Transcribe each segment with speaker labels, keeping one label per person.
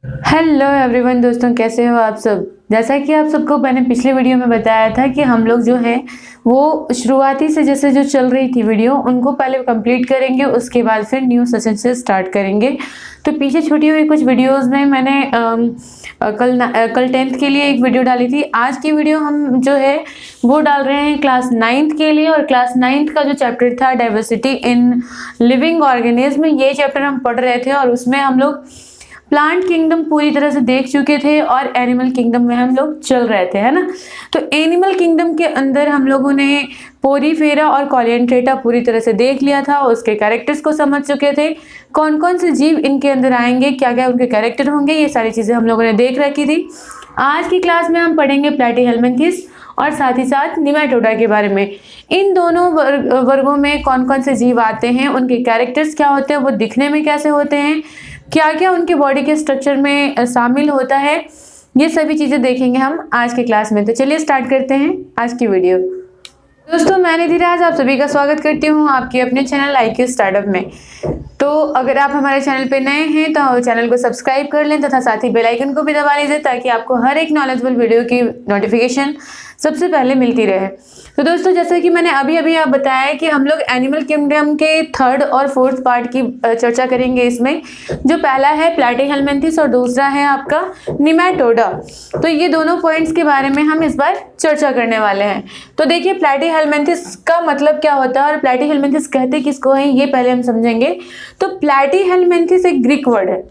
Speaker 1: Hello everyone दोस्तों, कैसे हो आप सब। जैसा कि आप सबको मैंने पिछले वीडियो में बताया था कि हम लोग जो है वो शुरुआती से जैसे जो चल रही थी वीडियो उनको पहले कंप्लीट करेंगे, उसके बाद फिर न्यू सेशन से स्टार्ट करेंगे। तो पीछे छूटी हुई कुछ वीडियोस में मैंने कल 10th के लिए एक वीडियो डाली थी। आज की वीडियो हम जो है वो डाल रहे हैं क्लास 9th के लिए, और क्लास 9th का जो चैप्टर था डाइवर्सिटी इन लिविंग ऑर्गेनिज्म, ये चैप्टर हम पढ़ रहे थे और उसमें हम लोग प्लांट किंगडम पूरी तरह से देख चुके थे और एनिमल किंगडम में हम लोग चल रहे थे, है ना। तो एनिमल किंगडम के अंदर हम लोगों ने पोरीफेरा और कॉलिएंड्रेटा पूरी तरह से देख लिया था, उसके कैरेक्टर्स को समझ चुके थे, कौन कौन से जीव इनके अंदर आएंगे, क्या क्या उनके कैरेक्टर होंगे, ये सारी चीज़ें हम लोगों ने देख रखी थी। आज की क्लास में हम पढ़ेंगे प्लैटीहेल्मिन्थेस और साथ ही साथ निमेटोडा के बारे में। इन दोनों वर्गों में कौन कौन से जीव आते हैं, उनके कैरेक्टर्स क्या होते हैं, वो दिखने में कैसे होते हैं, क्या क्या उनके बॉडी के स्ट्रक्चर में शामिल होता है, ये सभी चीज़ें देखेंगे हम आज के क्लास में। तो चलिए स्टार्ट करते हैं आज की वीडियो। दोस्तों, मैं निधि राज आप सभी का स्वागत करती हूँ आपके अपने चैनल IQ स्टार्टअप में। तो अगर आप हमारे चैनल पे नए हैं तो चैनल को सब्सक्राइब कर लें तथा साथ ही बेल आइकन को भी दबा लीजिए ताकि आपको हर एक नॉलेजेबल वीडियो की नोटिफिकेशन सबसे पहले मिलती रहे। तो दोस्तों, जैसे कि मैंने अभी आप बताया कि हम लोग एनिमल किंगडम के 3rd और 4th पार्ट की चर्चा करेंगे। इसमें जो पहला है प्लैटीहेल्मिन्थेस और दूसरा है आपका निमेटोडा। तो ये दोनों पॉइंट्स के बारे में हम इस बार चर्चा करने वाले हैं। तो देखिए, प्लैटीहेल्मिन्थेस का मतलब क्या होता है और प्लैटीहेल्मिन्थेस कहते किसको हैं, ये पहले हम समझेंगे। तो प्लैटीहेल्मिन्थेस एक ग्रीक वर्ड है।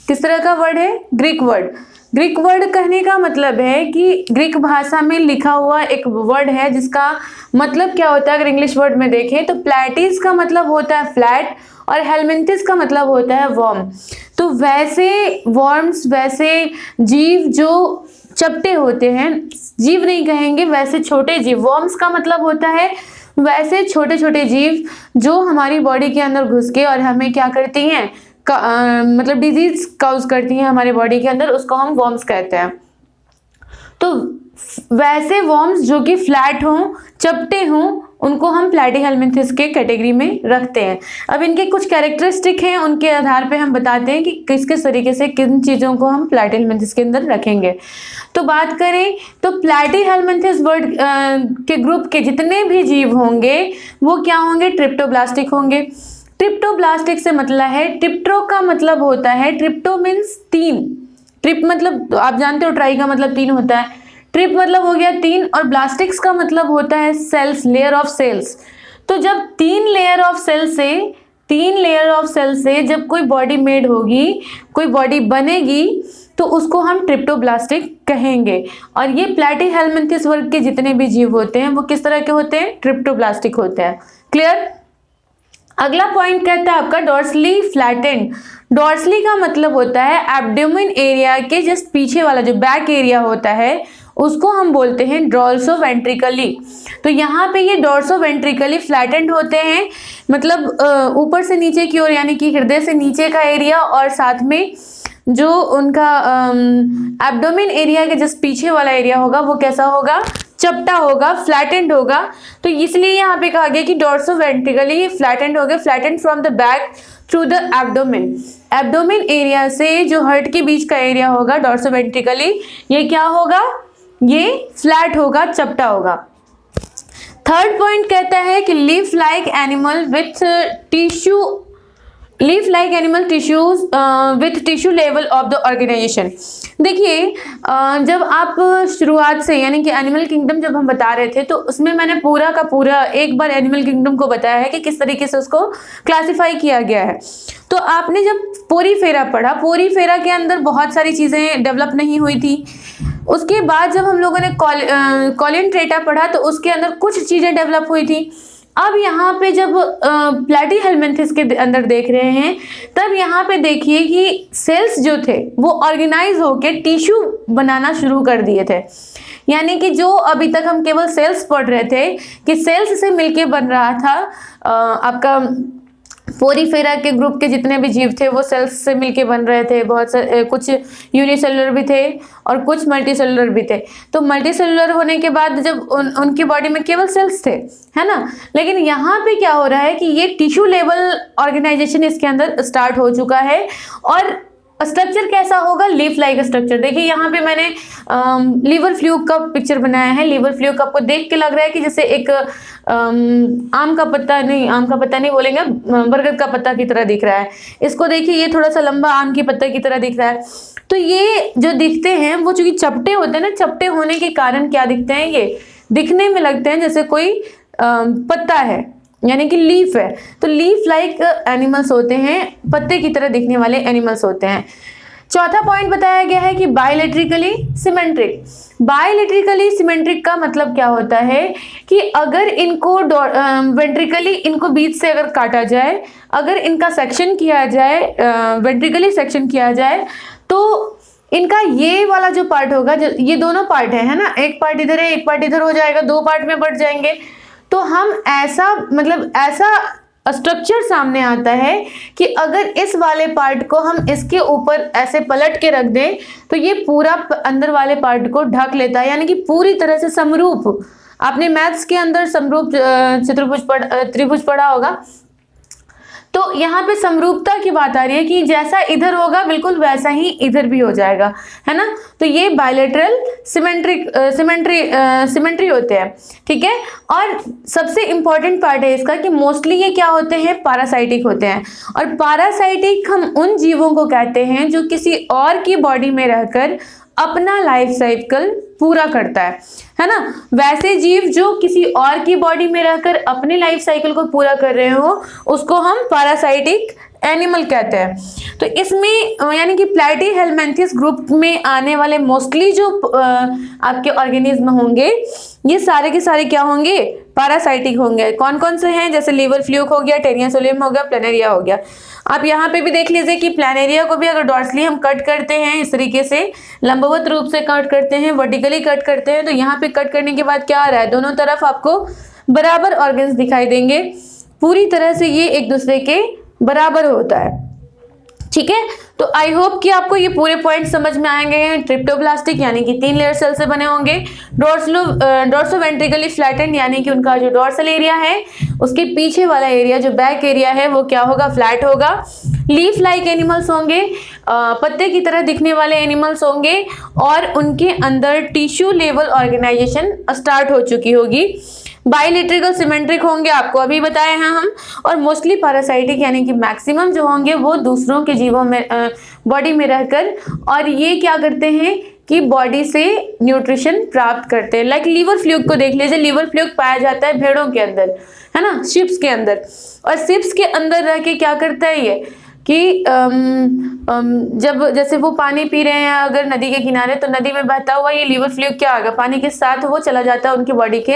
Speaker 1: किस तरह का वर्ड है? Greek word. ग्रीक वर्ड कहने का मतलब है कि ग्रीक भाषा में लिखा हुआ एक वर्ड है जिसका मतलब क्या होता है। अगर इंग्लिश वर्ड में देखें तो प्लैटिस का मतलब होता है फ्लैट और हेल्मिन्थेस का मतलब होता है वर्म। तो वैसे वर्म्स, वैसे जीव जो चपटे होते हैं, जीव नहीं कहेंगे, वैसे छोटे जीव, वर्म्स का मतलब होता है वैसे छोटे छोटे जीव जो हमारी बॉडी के अंदर घुस के और हमें क्या करती हैं, मतलब डिजीज काउज करती हैं हमारे बॉडी के अंदर, उसको हम वर्म्स कहते हैं। तो वैसे वर्म्स जो कि फ्लैट हों, चपटे हों, उनको हम प्लैटीहेल्मिन्थेस के कैटेगरी में रखते हैं। अब इनके कुछ कैरेक्टरिस्टिक हैं, उनके आधार पे हम बताते हैं कि किस किस तरीके से किन चीज़ों को हम प्लैटीहेल्मिन्थेस के अंदर रखेंगे। तो बात करें तो प्लैटीहेल्मिन्थेस वर्ड के ग्रुप के जितने भी जीव होंगे वो क्या होंगे? ट्रिप्टोब्लास्टिक होंगे। ट्रिप्टोब्लास्टिक से मतलब है, ट्रिप्टो का मतलब होता है, ट्रिप्टो मीन्स 3, ट्रिप मतलब आप जानते हो ट्राई का मतलब 3 होता है, ट्रिप मतलब हो गया 3, और ब्लास्टिक्स का मतलब होता है सेल्स, लेयर ऑफ सेल्स। तो जब 3 लेयर ऑफ सेल से जब कोई बॉडी मेड होगी, कोई बॉडी बनेगी, तो उसको हम ट्रिप्टोब्लास्टिक कहेंगे। और ये प्लैटीहेल्मिन्थेस वर्ग के जितने भी जीव होते हैं वो किस तरह के होते हैं? ट्रिप्टोब्लास्टिक होते हैं। क्लियर? अगला पॉइंट कहता है आपका डॉर्सली फ्लैटेंड। डॉर्सली का मतलब होता है एब्डोमेन एरिया के जस्ट पीछे वाला जो बैक एरिया होता है उसको हम बोलते हैं डॉर्सो वेंट्रिकली। तो यहाँ पे ये डॉर्सो वेंट्रिकली फ्लैटेंड होते हैं, मतलब ऊपर से नीचे की ओर, यानी कि हृदय से नीचे का एरिया, और साथ में जो उनका एब्डोमेन एरिया के जस्ट पीछे वाला एरिया होगा वो कैसा होगा? चपटा होगा, फ्लैटेंड होगा। तो इसलिए यहाँ पे कहा गया कि डॉर्सो वेंट्रिकली फ्लैटेंड हो गए, flattened from the back through the abdomen. Abdomen area से जो हार्ट के बीच का एरिया होगा डॉर्सो वेंट्रिकली, ये क्या होगा? ये फ्लैट होगा, चपटा होगा। 3rd पॉइंट कहता है कि leaf like animal with tissue, leaf like animal tissues with tissue level of the organisation. देखिए, जब आप शुरुआत से, यानी कि एनिमल किंगडम जब हम बता रहे थे तो उसमें मैंने पूरा का पूरा एक बार एनिमल किंगडम को बताया है कि किस तरीके से उसको क्लासिफाई किया गया है। तो आपने जब पोरीफेरा पढ़ा, पोरीफेरा के अंदर बहुत सारी चीज़ें डेवलप नहीं हुई थी। उसके बाद जब हम लोगों ने कॉलिएंड्रेटा पढ़ा तो उसके अंदर कुछ चीज़ें डेवलप हुई थी। अब यहाँ पे जब प्लैटीहेल्मिन्थेस के अंदर देख रहे हैं तब यहाँ पे देखिए कि सेल्स जो थे वो ऑर्गेनाइज होके टिश्यू बनाना शुरू कर दिए थे। यानी कि जो अभी तक हम केवल सेल्स पढ़ रहे थे कि सेल्स से मिलके बन रहा था आपका पोरीफेरा के ग्रुप के जितने भी जीव थे वो सेल्स से मिलके बन रहे थे। बहुत सारे कुछ यूनिसेलुलर भी थे और कुछ मल्टीसेलुलर भी थे। तो मल्टीसेलुलर होने के बाद जब उनकी बॉडी में केवल सेल्स थे, है ना। लेकिन यहाँ पे क्या हो रहा है कि ये टिश्यू लेवल ऑर्गेनाइजेशन इसके अंदर स्टार्ट हो चुका है और स्ट्रक्चर कैसा होगा, लीफ लाइक स्ट्रक्चर। देखिए यहाँ पे मैंने लीवर फ्लूक का पिक्चर बनाया है। लीवर फ्लूक आपको देख के लग रहा है कि जैसे एक आम का पत्ता नहीं बोलेंगे, बरगद का पत्ता की तरह दिख रहा है। इसको देखिए, ये थोड़ा सा लंबा आम के पत्ते की तरह दिख रहा है। तो ये जो दिखते हैं वो चूंकि चपटे होते हैं ना, चपटे होने के कारण क्या दिखते हैं, ये दिखने में लगते हैं जैसे कोई पत्ता है, यानी कि लीफ है। तो लीफ लाइक एनिमल्स होते हैं, पत्ते की तरह दिखने वाले एनिमल्स होते हैं। चौथा पॉइंट बताया गया है कि बायलैटरिकली सिमेट्रिक। बायलैटरिकली सिमेट्रिक का मतलब क्या होता है कि अगर इनको वेंट्रिकली इनको बीच से अगर काटा जाए, अगर इनका सेक्शन किया जाए, वेंट्रिकली सेक्शन किया जाए, तो इनका ये वाला जो पार्ट होगा, जो ये दोनों पार्ट है ना, एक पार्ट इधर है, एक पार्ट इधर हो जाएगा, दो पार्ट में बढ़ जाएंगे। तो हम ऐसा स्ट्रक्चर सामने आता है कि अगर इस वाले पार्ट को हम इसके ऊपर ऐसे पलट के रख दें तो ये पूरा अंदर वाले पार्ट को ढक लेता है, यानी कि पूरी तरह से समरूप। आपने मैथ्स के अंदर समरूप त्रिभुज पढ़ा होगा, तो यहाँ पे समरूपता की बात आ रही है कि जैसा इधर होगा बिल्कुल वैसा ही इधर भी हो जाएगा, है ना। तो ये बायलैटरल सिमेट्री होते हैं, ठीक है। और सबसे इंपॉर्टेंट पार्ट है इसका कि मोस्टली ये क्या होते हैं, पैरासाइटिक होते हैं। और पैरासाइटिक हम उन जीवों को कहते हैं जो किसी और की बॉडी में रहकर अपना लाइफ साइकिल पूरा करता है ना। वैसे जीव जो किसी और की बॉडी में रहकर अपने लाइफ साइकिल को पूरा कर रहे हो उसको हम पैरासाइटिक एनिमल कहते हैं। तो इसमें यानी कि प्लैटीहेलमिन्थेस ग्रुप में आने वाले मोस्टली जो आपके ऑर्गेनिज्म होंगे, ये सारे के सारे क्या होंगे, पैरासाइटिक होंगे। कौन कौन से हैं, जैसे लीवर फ्लूक हो गया, टेनिया सोलियम हो गया, प्लेनेरिया हो गया। आप यहाँ पे भी देख लीजिए कि प्लेनेरिया को भी अगर डॉर्सली हम कट करते हैं, इस तरीके से लंबवत रूप से कट करते हैं, वर्टिकली कट करते हैं, तो यहाँ पे कट करने के बाद क्या आ रहा है, दोनों तरफ आपको बराबर ऑर्गन्स दिखाई देंगे। पूरी तरह से ये एक दूसरे के बराबर होता है, ठीक है। तो आई होप कि आपको ये पूरे पॉइंट समझ में आएंगे हैं। ट्रिप्टोप्लास्टिक यानी कि 3 लेयर सेल से बने होंगे। डॉर्सोवेंट्रिकली फ्लैटेंड यानी कि उनका जो डॉर्सल एरिया है उसके पीछे वाला एरिया, जो बैक एरिया है, वो क्या होगा, फ्लैट होगा। लीफ लाइक एनिमल्स होंगे, पत्ते की तरह दिखने वाले एनिमल्स होंगे, और उनके अंदर टिश्यू लेवल ऑर्गेनाइजेशन स्टार्ट हो चुकी होगी। बायलैटरल सिमेट्रिक होंगे, आपको अभी बताए हैं हम। और मोस्टली पैरासाइटिक यानी कि मैक्सिमम जो होंगे वो दूसरों के जीवों में बॉडी में रहकर, और ये क्या करते हैं कि बॉडी से न्यूट्रिशन प्राप्त करते हैं। लाइक लीवर फ्लूक को देख लीजिए, लीवर फ्लूक पाया जाता है भेड़ों के अंदर, है ना, शिप्स के अंदर। और शिप्स के अंदर रह के क्या करता है ये कि जब जैसे वो पानी पी रहे हैं अगर नदी के किनारे, तो नदी में बहता हुआ ये लीवर फ्लूक क्या आएगा, पानी के साथ वो चला जाता है उनकी बॉडी के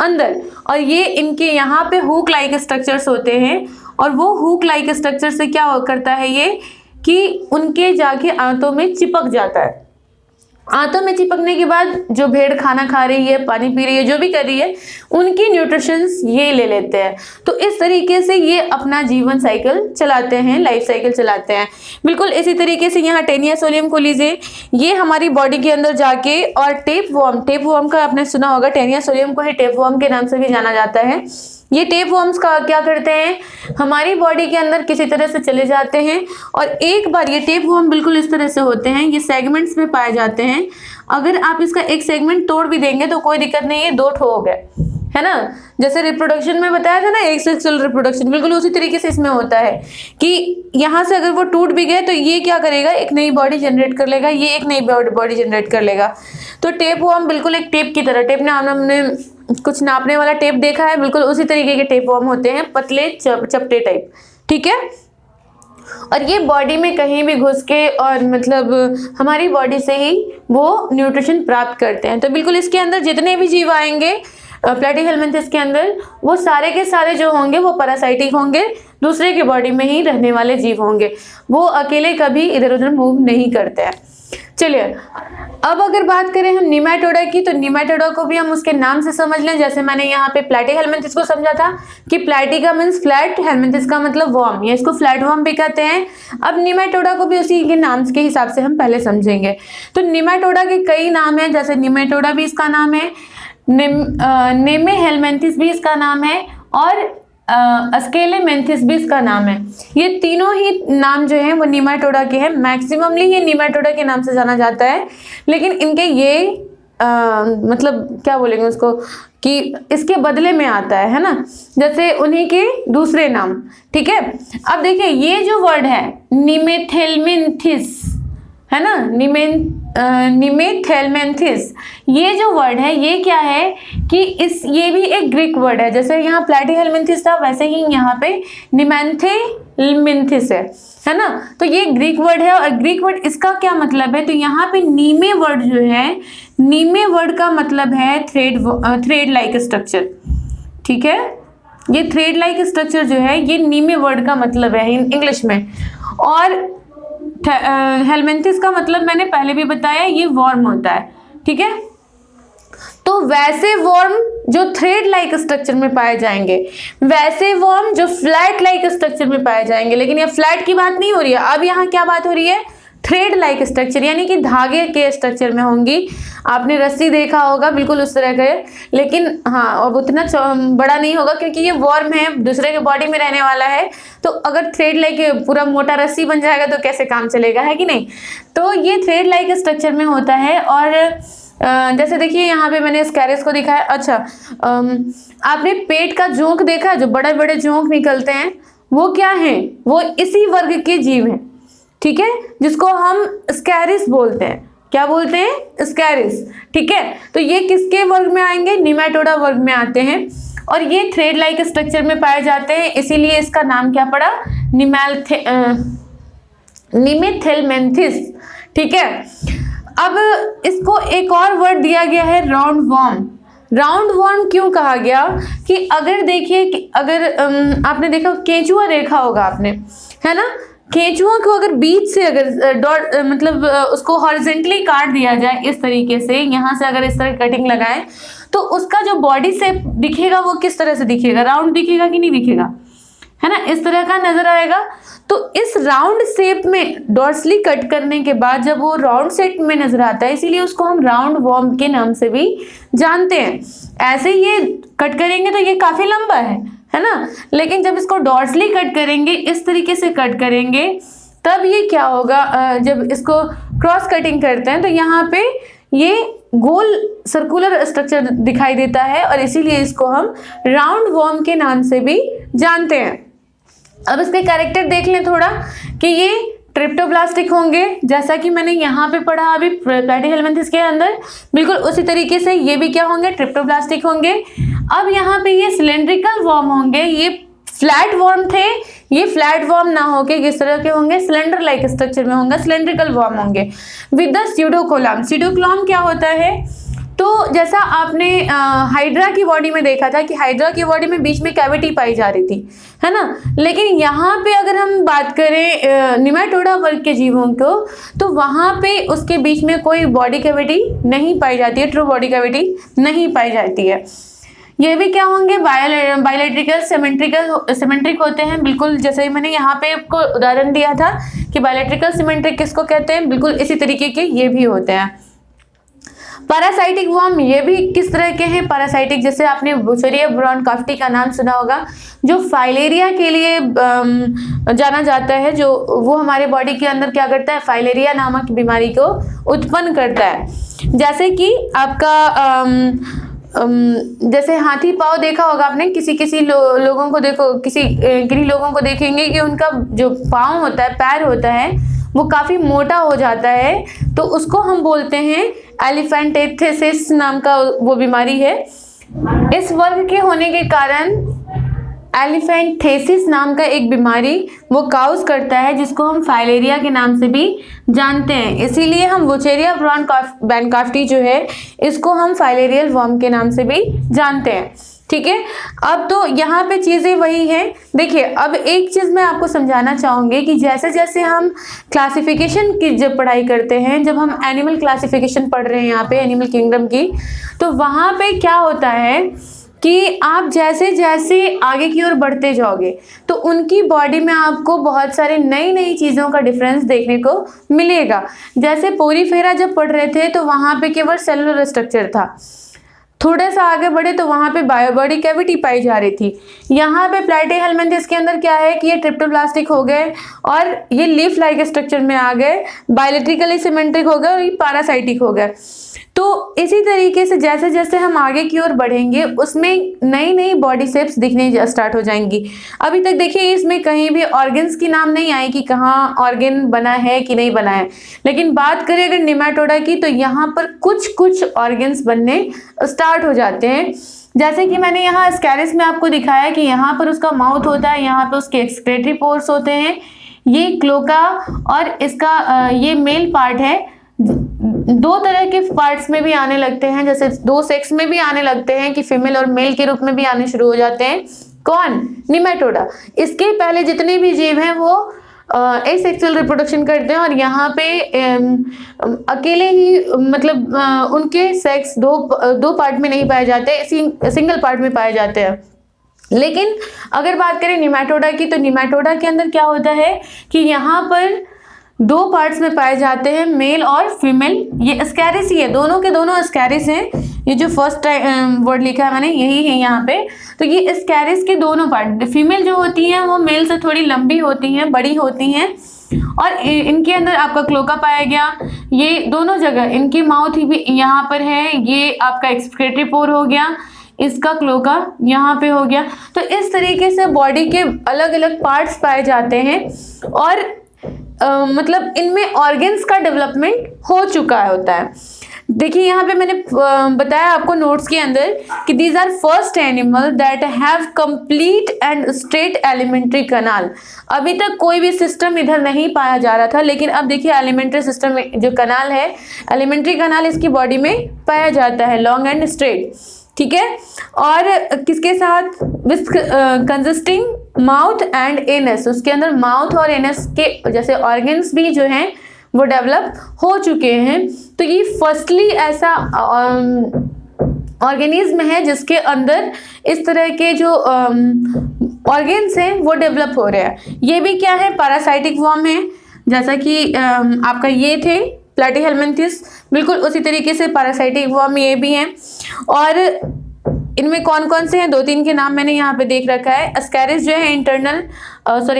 Speaker 1: अंदर। और ये इनके यहाँ पे हुक लाइक स्ट्रक्चर्स होते हैं, और वो हुक लाइक स्ट्रक्चर से क्या करता है ये कि उनके जाके आंतों में चिपक जाता है। आंतों में चिपकने के बाद जो भेड़ खाना खा रही है, पानी पी रही है, जो भी कर रही है, उनकी न्यूट्रिशंस ये ले लेते हैं। तो इस तरीके से ये अपना जीवन साइकिल चलाते हैं, लाइफ साइकिल चलाते हैं। बिल्कुल इसी तरीके से यहाँ टेनिया सोलियम को लीजिए, ये हमारी बॉडी के अंदर जाके, और टेप वर्म का आपने सुना होगा, टेनिया सोलियम को ही टेप वर्म के नाम से भी जाना जाता है। ये टेप वर्म्स का क्या करते हैं, हमारी बॉडी के अंदर किसी तरह से चले जाते हैं, और एक बार ये टेप वर्म बिल्कुल इस तरह से होते हैं, ये सेगमेंट्स में पाए जाते हैं। अगर आप इसका एक सेगमेंट तोड़ भी देंगे तो कोई दिक्कत नहीं है, 2 ठो हो गए, है ना। जैसे रिप्रोडक्शन में बताया था ना, एक सेक्सुअल रिप्रोडक्शन, बिल्कुल उसी तरीके से इसमें होता है कि यहाँ से अगर वो टूट भी गए तो ये क्या करेगा, एक नई बॉडी जनरेट कर लेगा, ये एक नई बॉडी जनरेट कर लेगा। तो टेप वर्म बिल्कुल एक टेप की तरह, टेप ने हमने कुछ नापने वाला टेप देखा है, बिल्कुल उसी तरीके के टेप वर्म होते हैं, पतले चपटे टाइप, ठीक है। और ये बॉडी में कहीं भी घुस के और मतलब हमारी बॉडी से ही वो न्यूट्रिशन प्राप्त करते हैं। तो बिल्कुल इसके अंदर जितने भी जीव आएंगे प्लैटीहेलमिन्थेस के अंदर, वो सारे के सारे जो होंगे वो पैरासाइटिक होंगे, दूसरे की बॉडी में ही रहने वाले जीव होंगे, वो अकेले कभी इधर उधर मूव नहीं करते हैं। चलिए अब अगर बात करें हम निमेटोडा की, तो निमेटोडा को भी हम उसके नाम से समझ लें। जैसे मैंने यहाँ पे प्लैटीहेलमिन्थेस को समझा था कि प्लैटी का मीन्स फ्लैट, हेलमिन्थेस का मतलब वर्म, या इसको फ्लैट वर्म भी कहते हैं। अब निमेटोडा को भी उसी के नाम के हिसाब से हम पहले समझेंगे। तो निमेटोडा के कई नाम हैं, जैसे निमेटोडा भी इसका नाम है, नेमेहेलमिन्थेस भी इसका नाम है, और अस्केलेमेंथिस भी इसका नाम है। ये तीनों ही नाम जो है वो निमेटोडा के हैं। मैक्सिममली ये निमेटोडा के नाम से जाना जाता है, लेकिन इनके ये मतलब क्या बोलेंगे उसको कि इसके बदले में आता है ना, जैसे उन्हीं के दूसरे नाम। ठीक है, अब देखिए ये जो वर्ड है निमेथेलमेंथिस है ना, निमेथेलमेंथिस, ये जो वर्ड है ये क्या है कि ये भी एक ग्रीक वर्ड है। जैसे यहाँ प्लैटीहेलमिंथिस था वैसे ही यहाँ पे निमेंथेलमिंथिस है ना। तो ये ग्रीक वर्ड है, और ग्रीक वर्ड इसका क्या मतलब है, तो यहाँ पे नीमे वर्ड जो है, नीमे वर्ड का मतलब है थ्रेड लाइक स्ट्रक्चर। ठीक है, ये थ्रेड लाइक स्ट्रक्चर जो है ये नीमे वर्ड का मतलब है इंग्लिश में। और हेलमिंथिस का मतलब मैंने पहले भी बताया, ये वर्म होता है। ठीक है, तो वैसे वर्म जो थ्रेड लाइक स्ट्रक्चर में पाए जाएंगे, वैसे वर्म जो फ्लैट लाइक स्ट्रक्चर में पाए जाएंगे। लेकिन ये फ्लैट की बात नहीं हो रही है, अब यहाँ क्या बात हो रही है, थ्रेड लाइक स्ट्रक्चर, यानी कि धागे के स्ट्रक्चर में होंगी। आपने रस्सी देखा होगा बिल्कुल उस तरह के, लेकिन हाँ अब उतना बड़ा नहीं होगा क्योंकि ये वर्म है, दूसरे के बॉडी में रहने वाला है। तो अगर थ्रेड लाइक पूरा मोटा रस्सी बन जाएगा तो कैसे काम चलेगा, है कि नहीं। तो ये थ्रेड लाइक स्ट्रक्चर में होता है। और जैसे देखिए यहाँ पे मैंने स्कैरिस को दिखाया। अच्छा, आपने पेट का जोंक देखा, जो बड़े बड़े जोंक निकलते हैं, वो क्या है, वो इसी वर्ग के जीव हैं। ठीक है, जिसको हम स्कैरिस बोलते हैं। क्या बोलते हैं, स्कैरिस। ठीक है, तो ये किसके वर्ग में आएंगे, निमेटोडा वर्ग में आते हैं, और ये थ्रेड लाइक स्ट्रक्चर में पाए जाते हैं, इसीलिए इसका नाम क्या पड़ा, निमेथेलमेंथिस। ठीक है, अब इसको एक और वर्ड दिया गया है राउंड वॉर्म। राउंड वॉर्म क्यों कहा गया कि अगर देखिए कि अगर आपने देखा केंचुआ देखा होगा आपने, है ना, केंचुआ को अगर बीच से अगर मतलब उसको हॉरिजेंटली काट दिया जाए इस तरीके से, यहाँ से अगर इस तरह कटिंग लगाएं तो उसका जो बॉडी शेप दिखेगा वो किस तरह से दिखेगा, राउंड दिखेगा कि नहीं दिखेगा, है ना, इस तरह का नजर आएगा। तो इस राउंड शेप में डॉर्सली कट करने के बाद जब वो राउंड शेप में नजर आता है, इसीलिए उसको हम राउंड वॉर्म के नाम से भी जानते हैं। ऐसे ये कट करेंगे तो ये काफी लंबा है ना, लेकिन जब इसको डॉर्सली कट करेंगे, इस तरीके से कट करेंगे, तब ये क्या होगा, जब इसको क्रॉस कटिंग करते हैं तो यहाँ पे ये गोल सर्कुलर स्ट्रक्चर दिखाई देता है, और इसीलिए इसको हम राउंड वॉर्म के नाम से भी जानते हैं। अब इसके कैरेक्टर देख लें थोड़ा कि ये ट्रिप्टोप्लास्टिक होंगे, जैसा कि मैंने यहाँ पे पढ़ा अभी प्लैटीहेलमिंथिस के अंदर, बिल्कुल उसी तरीके से ये भी क्या होंगे, ट्रिप्टोप्लास्टिक होंगे। अब यहाँ पे ये सिलेंड्रिकल वॉर्म होंगे, ये फ्लैट वॉर्म थे, ये फ्लैट वॉर्म ना होके किस तरह के होंगे, सिलेंडर लाइक स्ट्रक्चर में होंगे, सिलेंड्रिकल वॉर्म होंगे विद द स्यूडोकोलम। स्यूडोकोलम क्या होता है, तो जैसा आपने हाइड्रा की बॉडी में देखा था कि हाइड्रा की बॉडी में बीच में कैविटी पाई जा रही थी, है ना, लेकिन यहाँ पे अगर हम बात करें निमेटोडा वर्ग के जीवों को, तो वहाँ पे उसके बीच में कोई बॉडी कैविटी नहीं पाई जाती है, ट्रू बॉडी कैविटी नहीं पाई जाती है। ये भी क्या होंगे, बायोलेट्रिकल सिमेट्रिक होते हैं, बिल्कुल जैसे ही मैंने यहाँ पे आपको उदाहरण दिया था कि बायोलेट्रिकल सिमेट्रिक किसको कहते हैं, बिल्कुल इसी तरीके के ये भी होते हैं। पैरासाइटिक वर्म, ये भी किस तरह के हैं, पैरासाइटिक, जैसे आपने बुचेरिया ब्रोनकाफ्टी का नाम सुना होगा, जो फाइलेरिया के लिए जाना जाता है, जो वो हमारे बॉडी के अंदर क्या करता है, फाइलेरिया नामक बीमारी को उत्पन्न करता है। जैसे कि आपका जैसे हाथी पाँव देखा होगा आपने, किसी लोगों को देखो, किन्हीं लोगों को देखेंगे कि उनका जो पाँव होता है, पैर होता है, वो काफ़ी मोटा हो जाता है, तो उसको हम बोलते हैं एलिफेंटेथिसिस नाम का वो बीमारी है। इस वर्ग के होने के कारण एलिफेंटेसिस नाम का एक बीमारी वो काउज करता है, जिसको हम फाइलेरिया के नाम से भी जानते हैं। इसीलिए हम बुचेरिया ब्रोनकाफ्टी जो है, इसको हम फाइलेरियल वर्म के नाम से भी जानते हैं। ठीक है, अब तो यहाँ पे चीज़ें वही हैं। देखिए, अब एक चीज़ मैं आपको समझाना चाहूँगी कि जैसे जैसे हम क्लासिफिकेशन की जब पढ़ाई करते हैं, जब हम एनिमल क्लासिफिकेशन पढ़ रहे हैं यहाँ पे एनिमल किंगडम की, तो वहाँ पे क्या होता है कि आप जैसे जैसे आगे की ओर बढ़ते जाओगे तो उनकी बॉडी में आपको बहुत सारे नई नई चीज़ों का डिफरेंस देखने को मिलेगा। जैसे पोरीफेरा जब पढ़ रहे थे तो वहाँ पे केवल सेलुलर स्ट्रक्चर था, थोड़ा सा आगे बढ़े तो वहाँ पे बायोबॉडी कैविटी पाई जा रही थी। यहाँ पे प्लैटीहेल्मिन्थेस के अंदर क्या है कि ये ट्रिप्टोप्लास्टिक हो गए और ये लीफ लाइक स्ट्रक्चर में आ गए, बायोलैट्रिकली सिमेट्रिक हो गए और ये पैरासाइटिक हो गए। तो इसी तरीके से जैसे जैसे हम आगे की ओर बढ़ेंगे उसमें नई नई बॉडी शेप्स दिखने स्टार्ट हो जाएंगी। अभी तक देखिए इसमें कहीं भी ऑर्गन्स की नाम नहीं आई कि कहाँ ऑर्गन बना है कि नहीं बना है, लेकिन बात करें अगर निमेटोडा की तो यहाँ पर कुछ कुछ ऑर्गन्स बनने स्टार्ट हो जाते हैं। जैसे कि मैंने यहाँ स्कैरिस में आपको दिखाया कि यहाँ पर उसका माउथ होता है, यहाँ पर उसके एक्सक्रेटरी पोर्स होते हैं, ये क्लोका और इसका ये मेल पार्ट है। दो तरह के पार्ट्स में भी आने लगते हैं, जैसे दो सेक्स में भी आने लगते हैं कि फीमेल और मेल के रूप में भी आने शुरू हो जाते हैं। कौन? निमेटोडा। इसके पहले जितने भी जीव हैं वो एसेक्सुअल रिप्रोडक्शन करते हैं और यहाँ पे अकेले ही मतलब उनके सेक्स दो पार्ट में नहीं पाए जाते, सिंगल पार्ट में पाए जाते हैं। लेकिन अगर बात करें निमेटोडा की तो निमेटोडा के अंदर क्या होता है कि यहाँ पर दो पार्ट्स में पाए जाते हैं, मेल और फीमेल। ये स्कैरिस ही है, दोनों के दोनों स्कैरिस हैं। ये जो फर्स्ट वर्ड लिखा है मैंने यही है यहाँ पे। तो ये स्कैरिस के दोनों पार्ट, फीमेल जो होती हैं वो मेल से थोड़ी लंबी होती हैं, बड़ी होती हैं और इनके अंदर आपका क्लोका पाया गया। ये दोनों जगह इनकी माउथ ही भी यहाँ पर है, ये आपका एक्सक्रेटरी पोर हो गया, इसका क्लोका यहाँ पे हो गया। तो इस तरीके से बॉडी के अलग अलग पार्ट्स पाए जाते हैं और मतलब इनमें ऑर्गन्स का डेवलपमेंट हो चुका होता है। देखिए यहाँ पे मैंने बताया आपको नोट्स के अंदर कि these are first animal that have complete and straight alimentary canal. अभी तक कोई भी सिस्टम इधर नहीं पाया जा रहा था, लेकिन अब देखिए एलिमेंट्री सिस्टम जो कनाल है, एलिमेंट्री कनाल इसकी बॉडी में पाया जाता है, लॉन्ग एंड स्ट्रेट। ठीक है, और किसके साथ? With consisting mouth and anus. उसके अंदर माउथ और एनस के जैसे ऑर्गन्स भी जो हैं वो डेवलप हो चुके हैं। तो ये फर्स्टली ऐसा ऑर्गेनिज्म है जिसके अंदर इस तरह के जो ऑर्गन्स हैं वो डेवलप हो रहे हैं। ये भी क्या है? पैरासाइटिक फॉर्म है, जैसा कि आपका ये थे प्लैटीहेल्मिन्थेस, बिल्कुल उसी तरीके से पैरासाइटिक फॉर्म ये भी हैं। और इनमें कौन कौन से हैं? दो तीन के नाम मैंने यहाँ पे देख रखा है। स्कैरिस जो है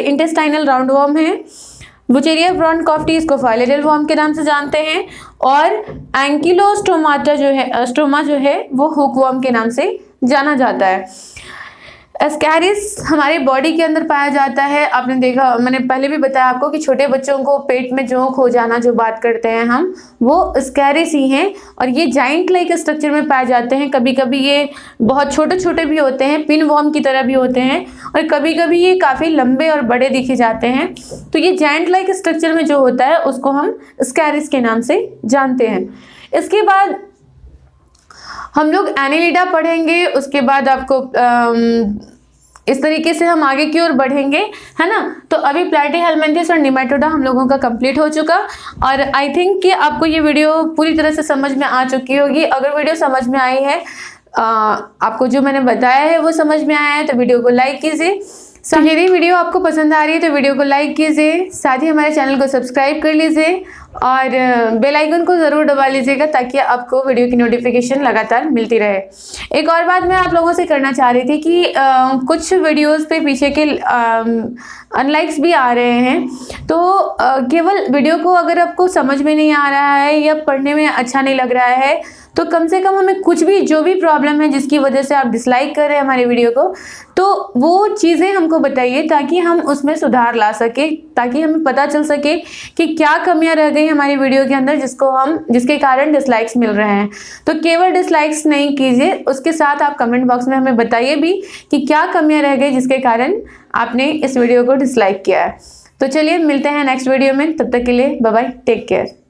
Speaker 1: इंटेस्टाइनल राउंडवॉर्म है। बुचेरिया ब्रॉन्कोफ्टी इसको फाइलेरियल फॉर्म के नाम से जानते हैं। और एंकिलोस्टोमाटा स्टोमा जो है वो हुकवॉर्म के नाम से जाना जाता है। स्कैरिस हमारे बॉडी के अंदर पाया जाता है। आपने देखा, मैंने पहले भी बताया आपको कि छोटे बच्चों को पेट में जोंक हो जाना जो बात करते हैं हम, वो स्कैरिस ही हैं और ये जाइंट लाइक स्ट्रक्चर में पाए जाते हैं। कभी कभी ये बहुत छोटे छोटे भी होते हैं, पिन वॉर्म की तरह भी होते हैं, और कभी कभी ये काफ़ी लंबे और बड़े दिखे जाते हैं। तो ये जाइंट लाइक स्ट्रक्चर में जो होता है उसको हम स्कैरिस के नाम से जानते हैं। इसके बाद हम लोग एनिलिडा पढ़ेंगे, उसके बाद आपको इस तरीके से हम आगे की ओर बढ़ेंगे, है ना। तो अभी प्लैटीहेल्मिन्थेस और निमेटोडा हम लोगों का कंप्लीट हो चुका और आई थिंक कि आपको ये वीडियो पूरी तरह से समझ में आ चुकी होगी। अगर वीडियो समझ में आई है, आपको जो मैंने बताया है वो समझ में आया है तो वीडियो को लाइक कीजिए। यदि वीडियो आपको पसंद आ रही है तो वीडियो को लाइक कीजिए, साथ ही हमारे चैनल को सब्सक्राइब कर लीजिए और बेल आइकन को ज़रूर दबा लीजिएगा ताकि आपको वीडियो की नोटिफिकेशन लगातार मिलती रहे। एक और बात मैं आप लोगों से करना चाह रही थी कि कुछ वीडियोस पे पीछे के अनलाइक्स भी आ रहे हैं, तो केवल वीडियो को अगर आपको समझ में नहीं आ रहा है या पढ़ने में अच्छा नहीं लग रहा है तो कम से कम हमें कुछ भी जो भी प्रॉब्लम है जिसकी वजह से आप डिसलाइक कर रहे हैं हमारे वीडियो को, तो वो चीज़ें हमको बताइए ताकि हम उसमें सुधार ला सके, ताकि हमें पता चल सके कि क्या कमियां रह गई हमारी वीडियो के अंदर जिसके कारण डिसलाइक्स मिल रहे हैं। तो केवल डिसलाइक्स नहीं कीजिए, उसके साथ आप कमेंट बॉक्स में हमें बताइए भी कि क्या कमियां रह गई जिसके कारण आपने इस वीडियो को डिसलाइक किया है। तो चलिए मिलते हैं नेक्स्ट वीडियो में, तब तक के लिए बाय बाय, टेक केयर।